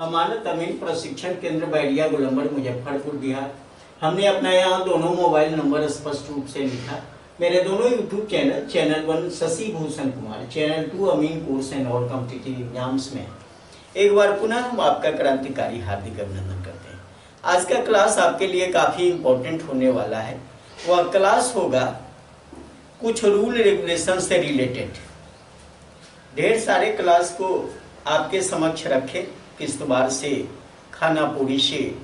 अमानत अमीन प्रशिक्षण केंद्र बैरिया गोलंबर मुजफ्फरपुर बिहार। हमने अपना यहाँ दोनों मोबाइल नंबर स्पष्ट रूप से लिखा। मेरे दोनों YouTube channel, channel 1 Shashi Bhushan Kumar, channel 2 Amin course and और कॉम्पिटिटिव एग्जाम्स में एक बार पुनः हम आपका क्रांतिकारी हार्दिक अभिनंदन करते हैं। आज का क्लास आपके लिए काफ़ी इम्पोर्टेंट होने वाला है। वह क्लास होगा कुछ रूल रेगुलेशन से रिलेटेड। ढेर सारे क्लास को आपके समक्ष रखे, किश्तवाड़ से, खानापुरी से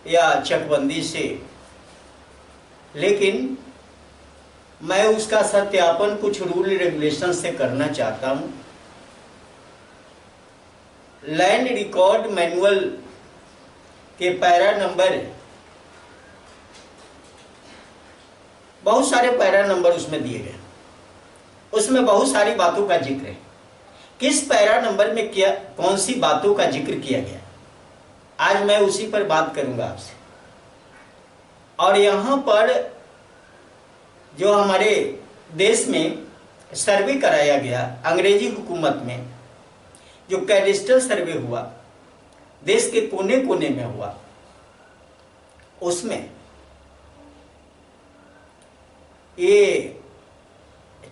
या चकबंदी से, लेकिन मैं उसका सत्यापन कुछ रूल रेगुलेशन से करना चाहता हूं। लैंड रिकॉर्ड मैनुअल के पैरा नंबर, बहुत सारे पैरा नंबर उसमें दिए गए, उसमें बहुत सारी बातों का जिक्र है। किस पैरा नंबर में क्या कौन सी बातों का जिक्र किया गया, आज मैं उसी पर बात करूंगा आपसे। और यहाँ पर जो हमारे देश में सर्वे कराया गया अंग्रेजी हुकूमत में, जो कैडेस्ट्रल सर्वे हुआ, देश के कोने कोने में हुआ, उसमें ये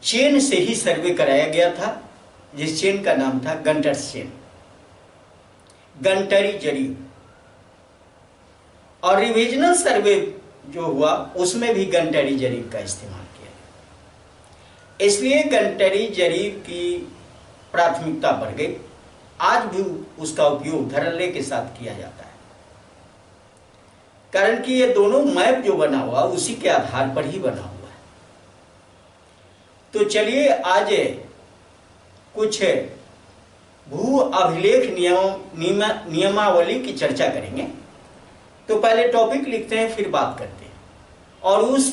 चेन से ही सर्वे कराया गया था, जिस चेन का नाम था गंटर्स चेन, गंटरी जरीब। और रिविजनल सर्वे जो हुआ उसमें भी गंटरी जरीब का इस्तेमाल किया। इसलिए गंटरी जरीब की प्राथमिकता बढ़ गई। आज भी उसका उपयोग धड़ल्ले के साथ किया जाता है, कारण कि ये दोनों मैप जो बना हुआ उसी के आधार पर ही बना हुआ है। तो चलिए आज कुछ भू अभिलेख नियमावली की चर्चा करेंगे। तो पहले टॉपिक लिखते हैं, फिर बात करते हैं। और उस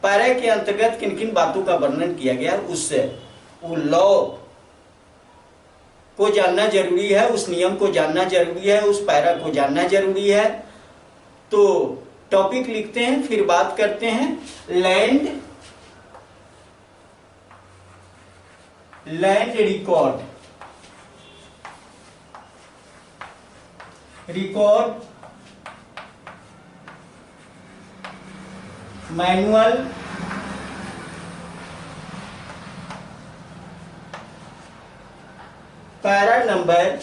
पैरा के अंतर्गत किन किन बातों का वर्णन किया गया, उस लॉ को जानना जरूरी है, उस नियम को जानना जरूरी है, उस पैरा को जानना जरूरी है। तो टॉपिक लिखते हैं, फिर बात करते हैं। Land record manual para number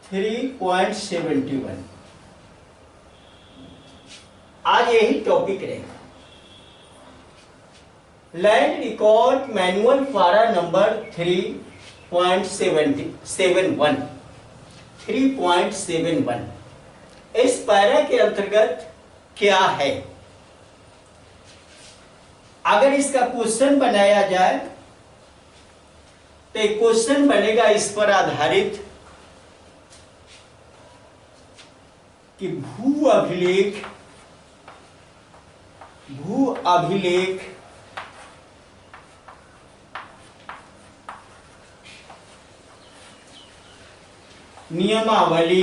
3.71। आज यही टॉपिक रहेगा। Land record manual para number 3.71। इस पैरा के अंतर्गत क्या है? अगर इसका क्वेश्चन बनाया जाए तो क्वेश्चन बनेगा इस पर आधारित कि भू अभिलेख नियमावली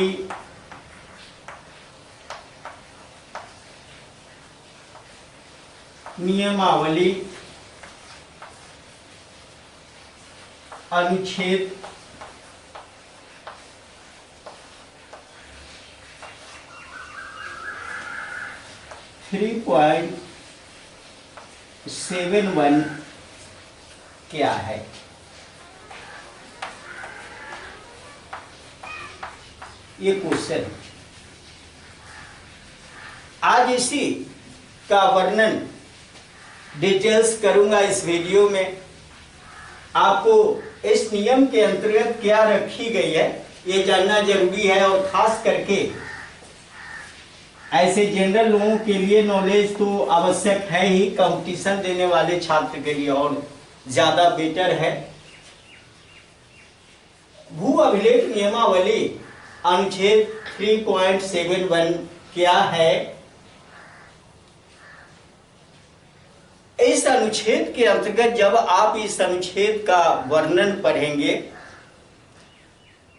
अनुच्छेद 3.71 क्या है? ये क्वेश्चन आज इसी का वर्णन डिटेल्स करूंगा इस वीडियो में। आपको इस नियम के अंतर्गत क्या रखी गई है ये जानना जरूरी है, और खास करके ऐसे जनरल लोगों के लिए नॉलेज तो आवश्यक है ही, कंपटीशन देने वाले छात्र के लिए और ज्यादा बेटर है। भू अभिलेख नियमावली अनुच्छेद 3.71 क्या है? इस अनुच्छेद के अंतर्गत जब आप इस अनुच्छेद का वर्णन पढ़ेंगे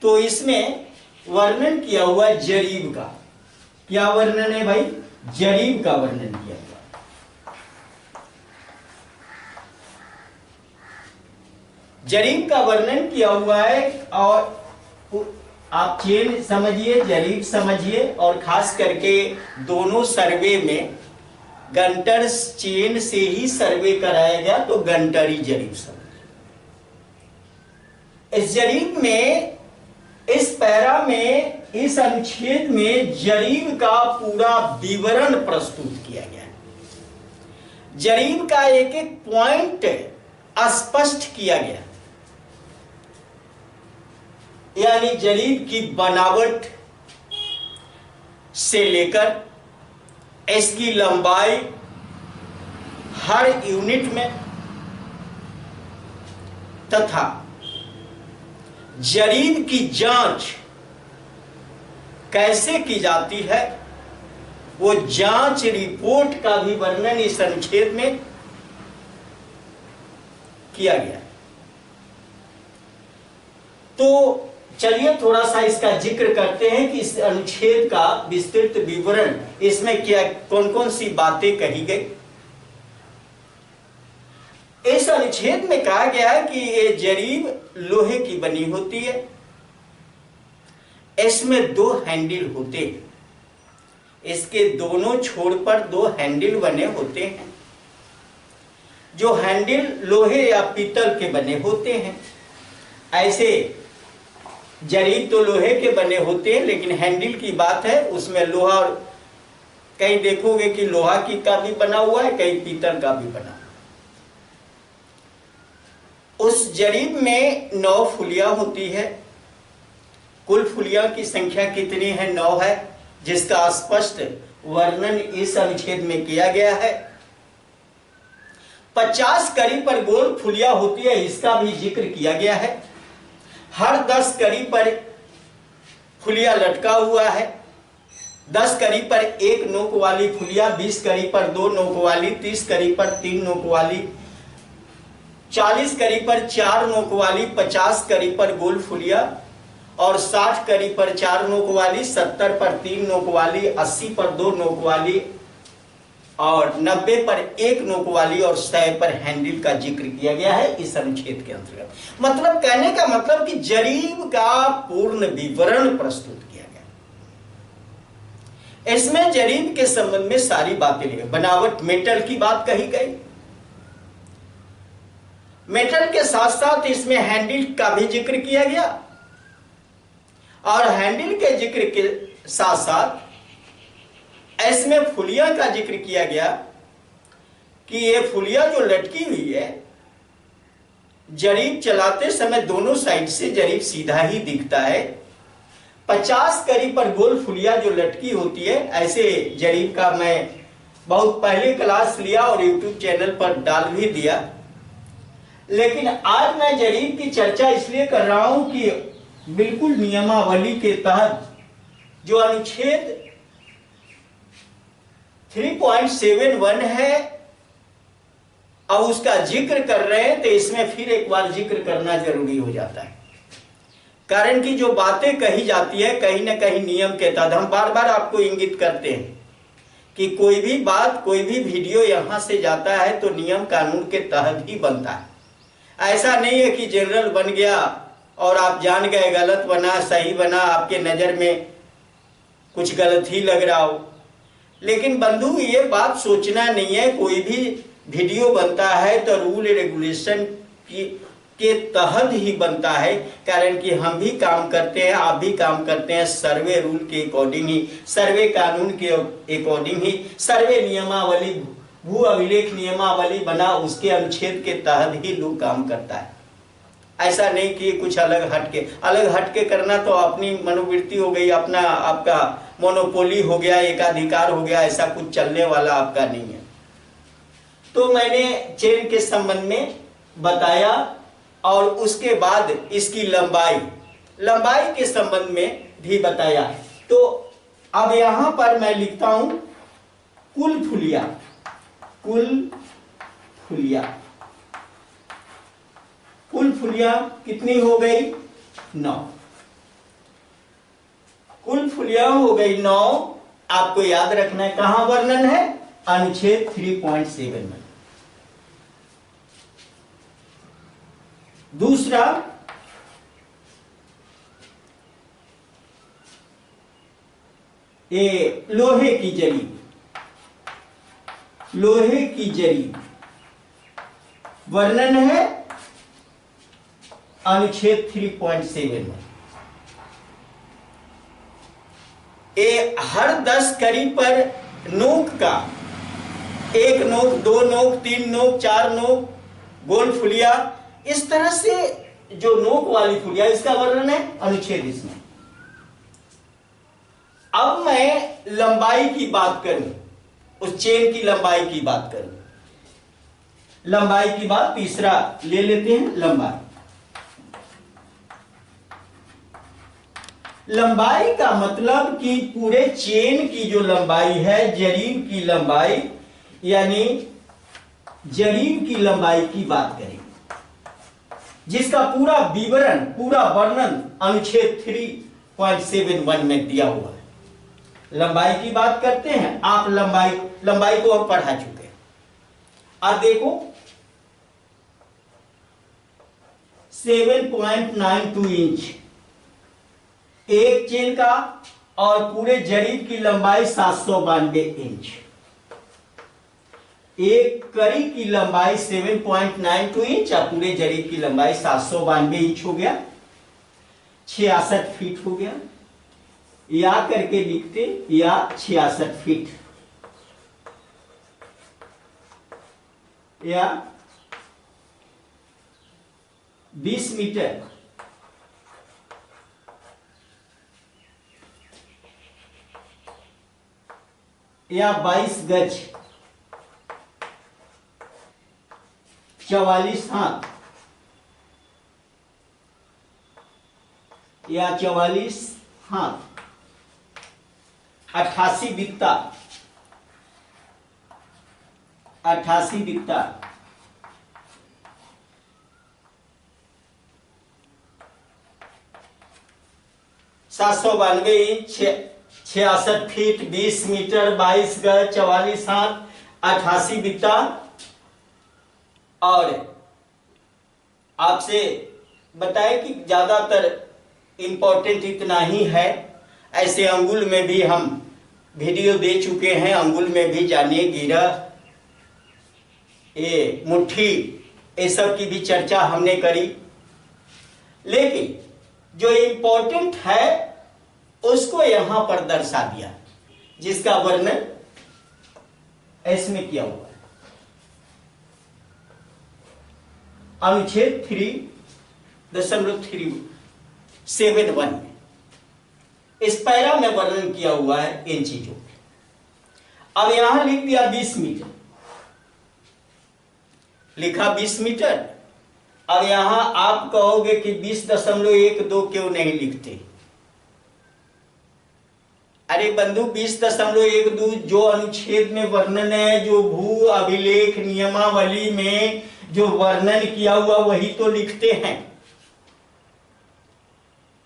तो इसमें वर्णन किया हुआ जरीब का, क्या वर्णन है भाई? जरीब का वर्णन किया हुआ। जरीब का वर्णन किया हुआ है और आप चेन समझिए, जरीब समझिए, और खास करके दोनों सर्वे में गंटर चेन से ही सर्वे कराया गया तो गंटरी जरीब समझिए। इस जरीब में, इस पैरा में, इस अनुच्छेद में जरीब का पूरा विवरण प्रस्तुत किया गया है। जरीब का एक एक पॉइंट स्पष्ट किया गया, यानी जरीब की बनावट से लेकर इसकी लंबाई हर यूनिट में, तथा जरीब की जांच कैसे की जाती है वो जांच रिपोर्ट का भी वर्णन इस अनुच्छेद में किया गया। तो चलिए थोड़ा सा इसका जिक्र करते हैं कि इस अनुच्छेद का विस्तृत विवरण, इसमें क्या कौन कौन सी बातें कही गई। इस अनुच्छेद में कहा गया है कि ये जरीब लोहे की बनी होती है, इसमें 2 हैंडल होते हैं, इसके दोनों छोर पर 2 हैंडल बने होते हैं। जो हैंडल लोहे या पीतल के बने होते हैं। ऐसे जरीब तो लोहे के बने होते हैं, लेकिन हैंडल की बात है उसमें लोहा, और कहीं देखोगे कि लोहा की का भी बना हुआ है, कहीं पीतल का भी बना। उस जरीब में 9 फुलियां होती है। कुल फुलियां की संख्या कितनी है? 9 है, जिसका स्पष्ट वर्णन इस अनुच्छेद में किया गया है। 50 कड़ी पर गोल फुलियां होती है, इसका भी जिक्र किया गया है। हर 10 कड़ी पर फुलिया लटका हुआ है। 10 कड़ी पर 1 नोक वाली फुलिया, 20 कड़ी पर 2 नोक वाली, 30 कड़ी पर 3 नोक वाली, 40 कड़ी पर 4 नोक वाली, 50 कड़ी पर गोल फुलिया, और 60 कड़ी पर 4 नोक वाली, 70 पर 3 नोक वाली, 80 पर 2 नोक वाली, और 90 पर 1 नोक वाली, और 100 पर हैंडल का जिक्र किया गया है इस अनुच्छेद के अंतर्गत। मतलब कहने का मतलब कि जरीब का पूर्ण विवरण प्रस्तुत किया गया। इसमें जरीब के संबंध में सारी बातें लिखी। बनावट मेटल की बात कही गई। मेटल के साथ साथ इसमें हैंडल का भी जिक्र किया गया, और हैंडल के जिक्र के साथ साथ इसमें फुलिया का जिक्र किया गया कि ये फुलिया जो लटकी हुई है, जरीब चलाते समय दोनों साइड से जरीब सीधा ही दिखता है। 50 कड़ी पर गोल फुलिया जो लटकी होती है, ऐसे जरीब का मैं बहुत पहले क्लास लिया और YouTube चैनल पर डाल भी दिया। लेकिन आज मैं जरीब की चर्चा इसलिए कर रहा हूं कि बिल्कुल नियमावली के तहत जो अनुच्छेद 3.71 है, अब उसका जिक्र कर रहे हैं तो इसमें फिर एक बार जिक्र करना जरूरी हो जाता है। कारण कि जो बातें कही जाती है कहीं ना कहीं नियम के तहत, हम बार बार आपको इंगित करते हैं कि कोई भी बात, कोई भी वीडियो यहां से जाता है तो नियम कानून के तहत ही बनता है। ऐसा नहीं है कि जनरल बन गया और आप जान गए गलत बना, सही बना, आपके नजर में कुछ गलत ही लग रहा हो। लेकिन बंधु ये बात सोचना नहीं है, कोई भी वीडियो बनता है तो रूल रेगुलेशन के तहत ही बनता है। कारण कि हम भी काम करते हैं, आप भी काम करते हैं सर्वे रूल के अकॉर्डिंग ही, सर्वे कानून के अकॉर्डिंग ही, सर्वे नियमावली, भू अभिलेख नियमावली बना उसके अनुच्छेद के तहत ही लोग काम करता है। ऐसा नहीं कि कुछ अलग हटके करना तो अपनी मनोवृत्ति हो गई, अपना आपका मोनोपोली हो गया, एकाधिकार हो गया, ऐसा कुछ चलने वाला आपका नहीं है। तो मैंने चेन के संबंध में बताया और उसके बाद इसकी लंबाई के संबंध में भी बताया। तो अब यहां पर मैं लिखता हूं कुल फुलिया कितनी हो गई? 9। कुल फुलिया हो गई 9। आपको याद रखना है कहां वर्णन है? अनुच्छेद 3.7 में। दूसरा, ये लोहे की जरी, लोहे की जरी वर्णन है अनुच्छेद 3.7 में। ये हर 10 कड़ी पर नोक का, एक नोक, दो नोक, तीन नोक, चार नोक, गोल फुलिया, इस तरह से जो नोक वाली फुलिया, इसका वर्णन है अनुच्छेद इसमें। अब मैं लंबाई की बात करूं, उस चेन की लंबाई की बात करूं, लंबाई की बात तीसरा ले लेते हैं, लंबाई। लंबाई का मतलब कि पूरे चेन की जो लंबाई है, जरीब की लंबाई, यानी जरीब की लंबाई की बात करेंगे, जिसका पूरा विवरण, पूरा वर्णन अनुच्छेद 3.71 में दिया हुआ है। लंबाई की बात करते हैं, आप लंबाई को हम पढ़ा चुके हैं। अब देखो 7.92 इंच एक चेन का, और पूरे जरीब की लंबाई 792 इंच। एक कड़ी की लंबाई 7.92 इंच और पूरे जरीब की लंबाई 792 इंच हो गया, 66 फीट हो गया। या करके लिखते, या 66 फीट, या 20 मीटर, या 22 गज, 44 हाथ, या 44 हाथ, 88 बित्ता, 88 बित्ता, सात सौ 92 इंच, 66 फीट, 20 मीटर, 22 गज, 44 हाथ, 88 बित्ता। और आपसे बताए कि ज्यादातर इंपॉर्टेंट इतना ही है। ऐसे अंगुल में भी हम वीडियो दे चुके हैं, अंगुल में भी जानिए, गिरा, ये मुट्ठी, ये सब की भी चर्चा हमने करी। लेकिन जो इंपॉर्टेंट है उसको यहां पर दर्शा दिया, जिसका वर्णन इसमें किया हुआ है अनुच्छेद 3.371 में। इस पैरा में वर्णन किया हुआ है इन चीजों में। अब यहां लिख दिया 20 मीटर, लिखा 20 मीटर। अब यहां आप कहोगे कि 20.12 क्यों नहीं लिखते? अरे बंधु, 20.12 जो अनुच्छेद में वर्णन है, जो भू अभिलेख नियमावली में जो वर्णन किया हुआ, वही तो लिखते हैं।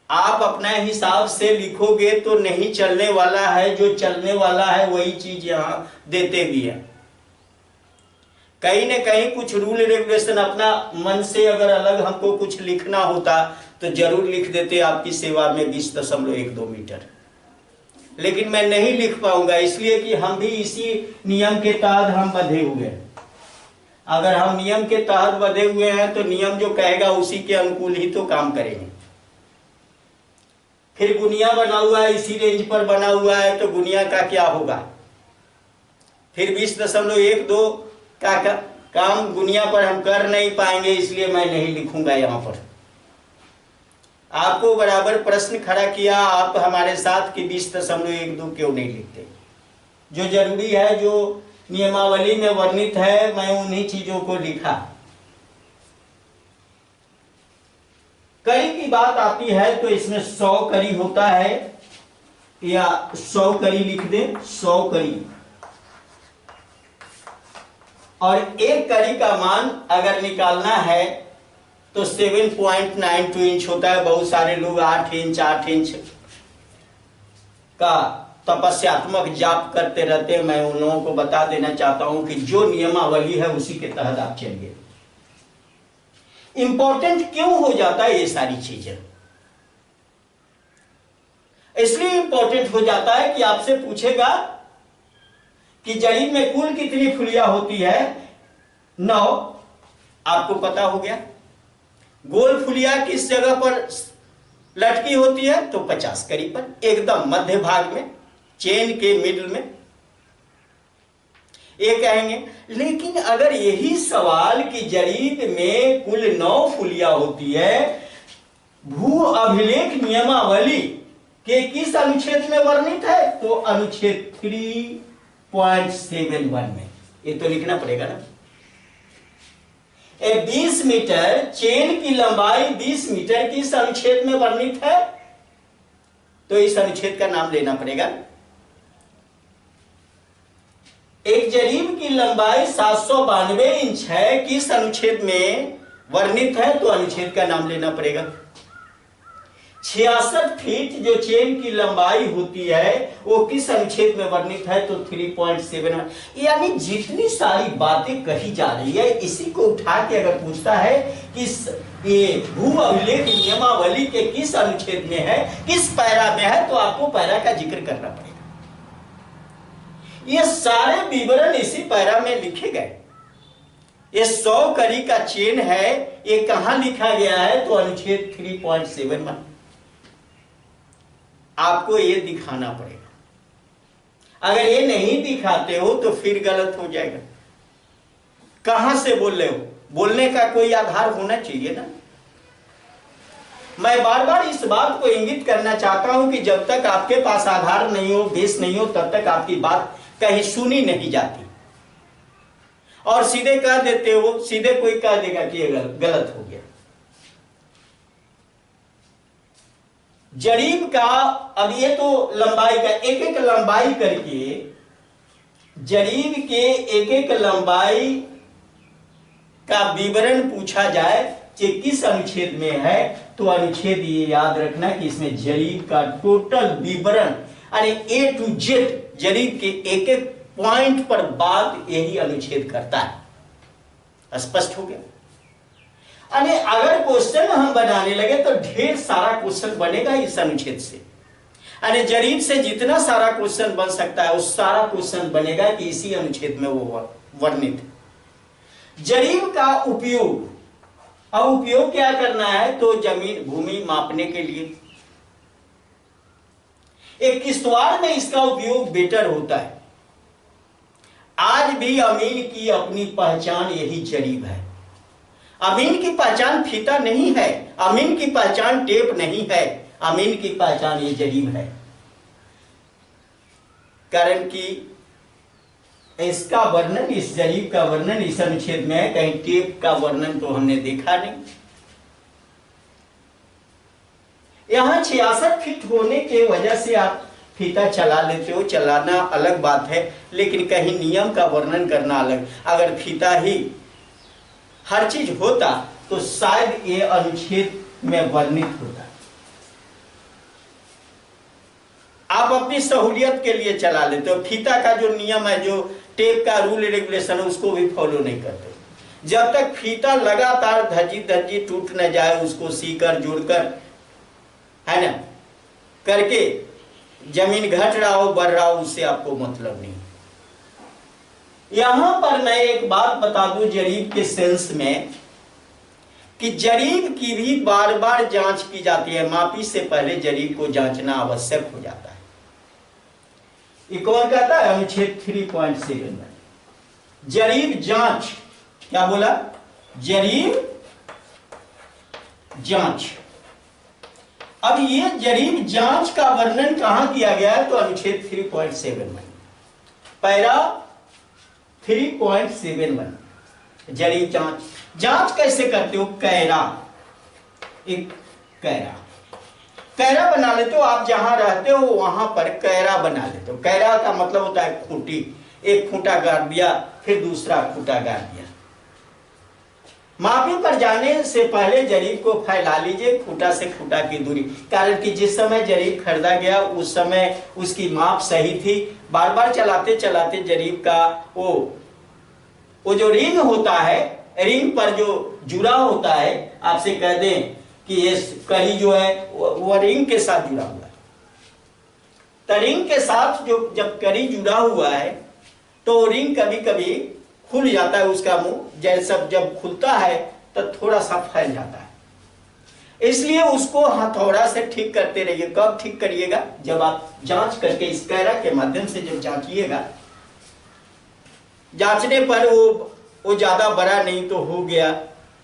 आप अपना हिसाब से लिखोगे तो नहीं चलने वाला है, जो चलने वाला है वही चीज यहां देते भी है। कहीं न कहीं कुछ रूल रेगुलेशन अपना मन से अगर अलग हमको कुछ लिखना होता तो जरूर लिख देते आपकी सेवा में 20.12 मीटर। लेकिन मैं नहीं लिख पाऊंगा, इसलिए कि हम भी इसी नियम के तहत हम बंधे हुए हैं। अगर हम नियम के तहत बंधे हुए हैं तो नियम जो कहेगा उसी के अनुकूल ही तो काम करेंगे। फिर गुनिया बना हुआ है, इसी रेंज पर बना हुआ है, तो गुनिया का क्या होगा? फिर 20.12 का काम गुनिया पर हम कर नहीं पाएंगे, इसलिए मैं नहीं लिखूंगा यहां पर। आपको बराबर प्रश्न खड़ा किया आप हमारे साथ कि 20.12 क्यों नहीं लिखते। जो जरूरी है, जो नियमावली में वर्णित है, मैं उन्हीं चीजों को लिखा। कड़ी की बात आती है तो इसमें 100 कड़ी होता है, या 100 कड़ी लिख दे, 100 कड़ी। और एक कड़ी का मान अगर निकालना है तो 7.92 इंच होता है। बहुत सारे लोग 8 इंच का तपस्यात्मक जाप करते रहते हैं। मैं उन लोगों को बता देना चाहता हूं कि जो नियमावली है उसी के तहत आप चलिए। इंपॉर्टेंट क्यों हो जाता है ये सारी चीजें? इसलिए इंपॉर्टेंट हो जाता है कि आपसे पूछेगा कि जरीब में कुल कितनी फुलिया होती है? 9। आपको पता हो गया। गोल फुलिया किस जगह पर लटकी होती है? तो 50 करीब पर, एकदम मध्य भाग में, चेन के मिडल में, ये कहेंगे। लेकिन अगर यही सवाल कि जरीब में कुल 9 फुलिया होती है, भू अभिलेख नियमावली के किस अनुच्छेद में वर्णित है? तो अनुच्छेद 3.71 में। ये तो लिखना पड़ेगा ना। 20 मीटर चेन की लंबाई 20 मीटर किस अनुच्छेद में वर्णित है? तो इस अनुच्छेद का नाम लेना पड़ेगा। एक जरीब की लंबाई 792 इंच है, किस अनुच्छेद में वर्णित है? तो अनुच्छेद का नाम लेना पड़ेगा। 66 फीट जो चेन की लंबाई होती है वो किस अनुच्छेद में वर्णित है? तो 3.7। यानी जितनी सारी बातें कही जा रही है, इसी को उठा के अगर पूछता है कि ये भू अभिलेख नियमावली के किस अनुच्छेद में है, किस पैरा में है, तो आपको पैरा का जिक्र करना पड़ेगा। ये सारे विवरण इसी पैरा में लिखे गए। ये 100 कड़ी का चेन है, ये कहां लिखा गया है? तो अनुच्छेद 3.71। आपको ये दिखाना पड़ेगा। अगर ये नहीं दिखाते हो तो फिर गलत हो जाएगा। कहां से बोल रहे हो? बोलने का कोई आधार होना चाहिए ना। मैं बार बार इस बात को इंगित करना चाहता हूं कि जब तक आपके पास आधार नहीं हो, बेस नहीं हो, तब तक आपकी बात कहीं सुनी नहीं जाती। और सीधे कह देते हो, सीधे कोई कह देगा कि ये गलत हो गया। जरीब का, अब ये तो लंबाई का, एक एक लंबाई करके जरीब के एक एक लंबाई का विवरण पूछा जाए कि किस अनुच्छेद में है, तो अनुच्छेद ये याद रखना कि इसमें जरीब का टोटल विवरण, यानी A to Z जरीब के एक एक पॉइंट पर बात यही अनुच्छेद करता है। स्पष्ट हो गया? अरे अगर क्वेश्चन हम बनाने लगे तो ढेर सारा क्वेश्चन बनेगा इस अनुच्छेद से। अरे जरीब से जितना सारा क्वेश्चन बन सकता है उस सारा क्वेश्चन बनेगा कि इसी अनुच्छेद में वो वर्णित है। जरीब का उपयोग, अब उपयोग क्या करना है? तो जमीन भूमि मापने के लिए। एक किश्तवाड़ में इसका उपयोग बेटर होता है। आज भी अमीन की अपनी पहचान यही जरीब है। अमीन की पहचान फीता नहीं है, अमीन की पहचान टेप नहीं है, अमीन की पहचान ये जरीब है। कारण कि इसका वर्णन, इस जरीब का वर्णन इस अनुच्छेद में है, कहीं टेप का वर्णन तो हमने देखा नहीं। यहां 66 फीट होने के वजह से आप फीता चला लेते हो, चलाना अलग बात है, लेकिन कहीं नियम का वर्णन करना अलग। अगर फीता ही हर चीज होता तो शायद ये अनुच्छेद में वर्णित होता। आप अपनी सहूलियत के लिए चला लेते हो, फीता का जो नियम है, जो टेप का रूल रेगुलेशन है, उसको भी फॉलो नहीं करते। जब तक फीता लगातार धज्जी धज्जी टूट न जाए, उसको सीकर जोड़कर, है ना, करके जमीन घट रहा हो बढ़ रहा हो, उससे आपको मतलब नहीं। यहां पर मैं एक बात बता दूं जरीब के सेंस में, कि जरीब की भी बार बार जांच की जाती है। मापी से पहले जरीब को जांचना आवश्यक हो जाता है। ये कौन कहता है? अनुच्छेद 3.7 में जरीब जांच। क्या बोला? जरीब जांच। अब ये जरीब जांच का वर्णन कहां किया गया है? तो अनुच्छेद 3.7 में, पैरा 3.71। जरीब जांच। जांच कैसे करते हो? कैरा, एक कैरा, कैरा बना लेते हो। आप जहां रहते हो वहां पर कैरा बना लेते हो। कैरा का मतलब होता है खूंटी। एक खूंटा गाड़ दिया, फिर दूसरा खूंटा गाड़ दिया। मापी पर जाने से पहले जरीब को फैला लीजिए, खूंटा से खूंटा की दूरी। कारण कि जिस समय जरीब खरीदा गया उस समय उसकी माप सही थी। बार बार चलाते चलाते जरीब का वो जो रिंग होता है रिंग पर जो जुड़ा होता है, आपसे कह दें कि ये कड़ी जो है वो रिंग के साथ जुड़ा हुआ है, तो रिंग के साथ जो जब कड़ी जुड़ा हुआ है तो रिंग कभी कभी खुल जाता है, उसका मुंह जैसा जब खुलता है तो थोड़ा सा फैल जाता है, इसलिए उसको हथौड़ा से ठीक करते रहिए। कब ठीक करिएगा? जब आप जांच करके इस कैरा के माध्यम से जब जांचिएगा, जांचने पर वो ज्यादा बड़ा नहीं तो हो गया,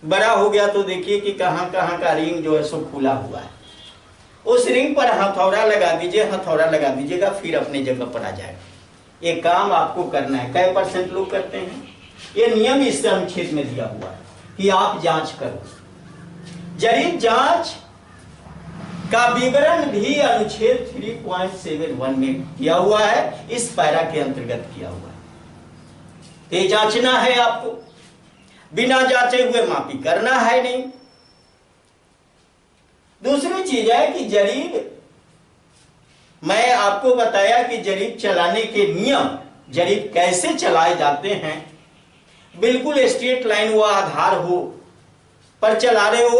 बड़ा हो गया तो देखिए कि कहां कहां का रिंग जो है सो खुला हुआ है, उस रिंग पर हथौड़ा लगा दीजिए, हथौड़ा लगा दीजिएगा, फिर अपनी जगह पर आ जाएगा। ये काम आपको करना है। कै % लोग करते हैं? ये नियम इस अनुच्छेद में दिया हुआ है कि आप जांच करो। जरीब जांच का विवरण भी अनुच्छेद 3.71 में किया हुआ है, इस पैरा के अंतर्गत किया हुआ है। ये जांचना है आपको, बिना जांचे हुए मापी करना है नहीं। दूसरी चीज है कि जरीब, मैं आपको बताया कि जरीब चलाने के नियम, जरीब कैसे चलाए जाते हैं। बिल्कुल स्ट्रेट लाइन व आधार हो पर चला रहे हो,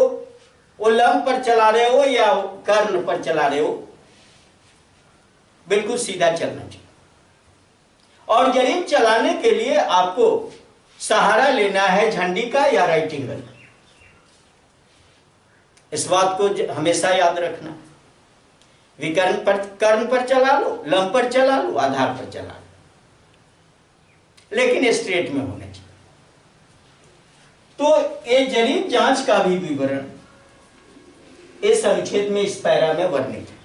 वो लंब पर चला रहे हो या कर्ण पर चला रहे हो, बिल्कुल सीधा चलना चाहिए। और जरीब चलाने के लिए आपको सहारा लेना है झंडी का या राइट एंगल। इस बात को हमेशा याद रखना। कर्ण पर चला लो, लंब पर चला लो, आधार पर चला लो, लेकिन स्ट्रेट में होना चाहिए। तो ये जरीब जांच का भी विवरण इस अनुच्छेद में, इस पैरा में वर्णित है।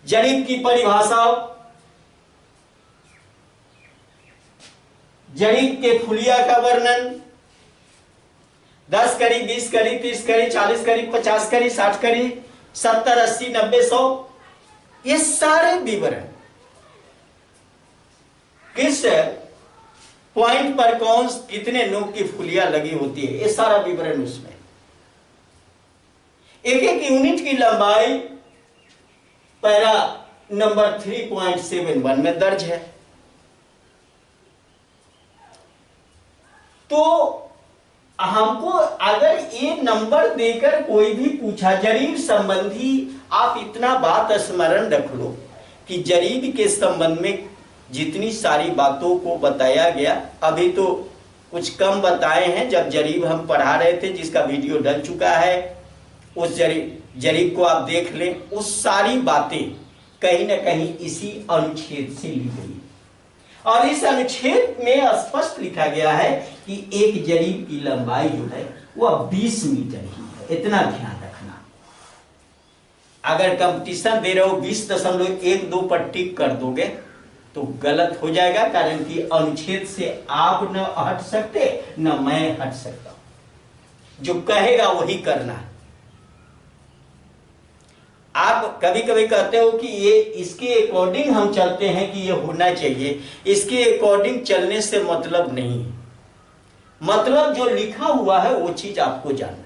जरीब की परिभाषा, जरीब के फुलिया का वर्णन, 10 कड़ी, 20 कड़ी, 30 कड़ी, 40 कड़ी, 50 कड़ी, 60 कड़ी, 70, 80, 90, 100, ये सारे विवरण किस पॉइंट पर कौन कितने नोक की फुलिया लगी होती है, ये सारा विवरण उसमें। एक एक यूनिट की लंबाई पैरा नंबर 3.71 में दर्ज है। तो हमको अगर ये नंबर देकर कोई भी पूछा जरीब संबंधी, आप इतना बात स्मरण रख लो कि जरीब के संबंध में जितनी सारी बातों को बताया गया, अभी तो कुछ कम बताए हैं, जब जरीब हम पढ़ा रहे थे जिसका वीडियो डल चुका है, उस जरीब को आप देख लें। उस सारी बातें कहीं ना कहीं इसी अनुच्छेद से ली गई, और इस अनुच्छेद में स्पष्ट लिखा गया है कि एक जरीब की लंबाई जो है वह 20 मीटर ही है। इतना ध्यान रखना। अगर कंपटीशन दे रहे हो 20.12 पर टिक कर दोगे तो गलत हो जाएगा, कारण कि अनुच्छेद से आप न हट सकते न मैं हट सकता हूं। जो कहेगा वही करना है। आप कभी कभी कहते हो कि ये इसके अकॉर्डिंग हम चलते हैं कि ये होना चाहिए, इसके अकॉर्डिंग चलने से मतलब नहीं। मतलब जो लिखा हुआ है वो चीज आपको जानना,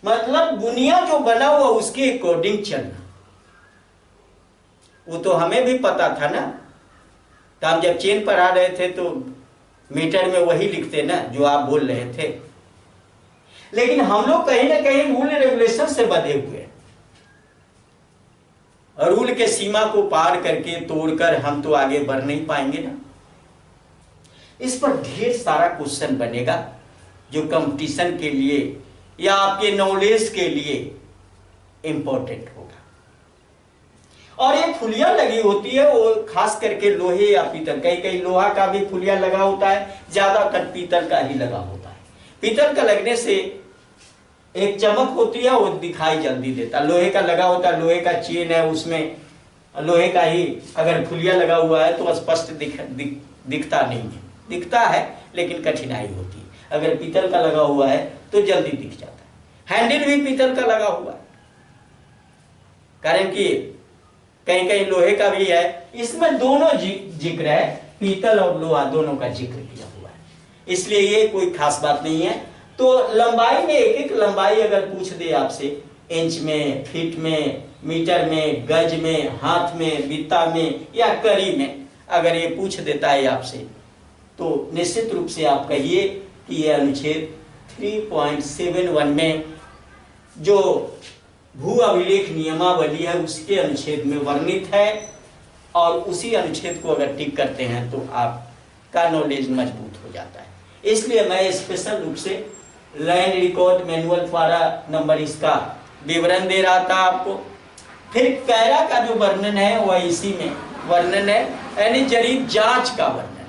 मतलब दुनिया जो बना हुआ उसके अकॉर्डिंग चलना। वो तो हमें भी पता था ना, तो हम जब चेन पर आ रहे थे तो मीटर में वही लिखते ना जो आप बोल रहे थे, लेकिन हम लोग कहीं ना कहीं रूल रेगुलेशन से बंधे हुए हैं, और रूल के सीमा को पार करके तोड़कर हम तो आगे बढ़ नहीं पाएंगे ना। इस पर ढेर सारा क्वेश्चन बनेगा जो कंपटीशन के लिए या आपके नॉलेज के लिए इंपॉर्टेंट होगा। और ये फुलिया लगी होती है वो खास करके लोहे या पीतल, कई कई लोहा का भी फुलिया लगा होता है, ज्यादातर पीतल का ही लगा होता है। पीतल का लगने से एक चमक होती है, वो दिखाई जल्दी देता। लोहे का लगा होता है, लोहे का चेन है, उसमें लोहे का ही अगर फुलिया लगा हुआ है तो स्पष्ट दिखता नहीं है, दिखता है लेकिन कठिनाई होती है। अगर पीतल का लगा हुआ है तो जल्दी दिख जाता है। हैंडल भी पीतल का लगा हुआ है, कारण कि कहीं कहीं लोहे का भी है। इसमें दोनों जिक्र है, पीतल और लोहा दोनों का जिक्र किया हुआ है, इसलिए ये कोई खास बात नहीं है। तो लंबाई में एक एक लंबाई अगर पूछ दे आपसे, इंच में, फीट में, मीटर में, गज में, हाथ में, बित्ता में या कड़ी में, अगर ये पूछ देता है आपसे तो निश्चित रूप से आप कहिए कि यह अनुच्छेद 3.71 में जो भू अभिलेख नियमावली है उसके अनुच्छेद में वर्णित है, और उसी अनुच्छेद को अगर टिक करते हैं तो आपका नॉलेज मजबूत हो जाता है। इसलिए मैं स्पेशल रूप से लैंड रिकॉर्ड मैनुअल द्वारा नंबर इसका विवरण दे रहा था आपको। फिर कैरा का जो वर्णन है वह इसी में वर्णन है, यानी जरीब जांच का वर्णन,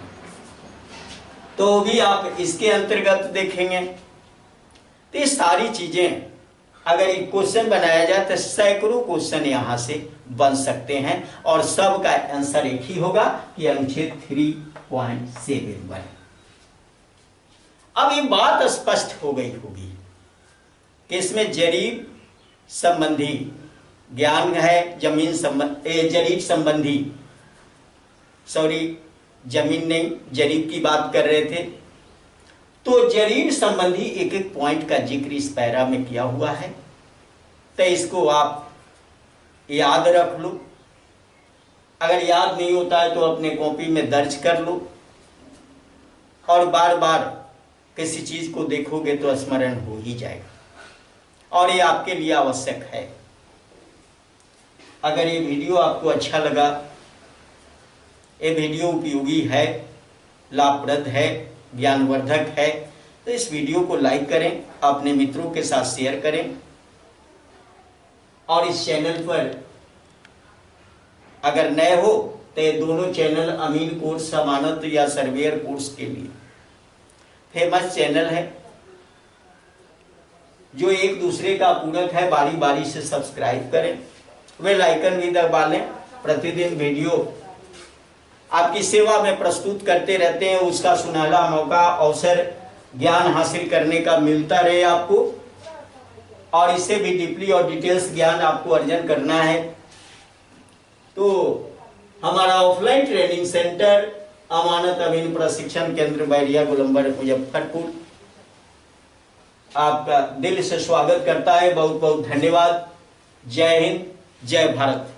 तो भी आप इसके अंतर्गत देखेंगे। तो ये सारी चीजें अगर एक क्वेश्चन बनाया जाए तो सैकड़ों क्वेश्चन यहां से बन सकते हैं, और सब का आंसर एक ही होगा कि अनुच्छेद 3.71। अब ये बात स्पष्ट हो गई होगी कि इसमें जरीब संबंधी ज्ञान है, जमीन संबंधी जरीब संबंधी, सॉरी जमीन नहीं जरीब की बात कर रहे थे। तो जरीब संबंधी एक एक पॉइंट का जिक्र इस पैरा में किया हुआ है, तो इसको आप याद रख लो। अगर याद नहीं होता है तो अपने कॉपी में दर्ज कर लो, और बार बार किसी चीज को देखोगे तो स्मरण हो ही जाएगा, और ये आपके लिए आवश्यक है। अगर ये वीडियो आपको अच्छा लगा, ये वीडियो उपयोगी है, लाभप्रद है, ज्ञानवर्धक है, तो इस वीडियो को लाइक करें, अपने मित्रों के साथ शेयर करें, और इस चैनल पर अगर नए हो तो ये दोनों चैनल अमीन कोर्स जमानत या सर्वेयर कोर्स के लिए फेमस चैनल है, जो एक दूसरे का पूरक है। बारी बारी से सब्सक्राइब करें, बेल आइकन भी दबा लें। प्रतिदिन वीडियो आपकी सेवा में प्रस्तुत करते रहते हैं, उसका सुनहरा मौका अवसर ज्ञान हासिल करने का मिलता रहे आपको, और इससे भी डीपली और डिटेल्स ज्ञान आपको अर्जन करना है तो हमारा ऑफलाइन ट्रेनिंग सेंटर अमानत अमीन प्रशिक्षण केंद्र बैरिया गोलंबर मुजफ्फरपुर आपका दिल से स्वागत करता है। बहुत बहुत धन्यवाद। जय हिंद, जय भारत।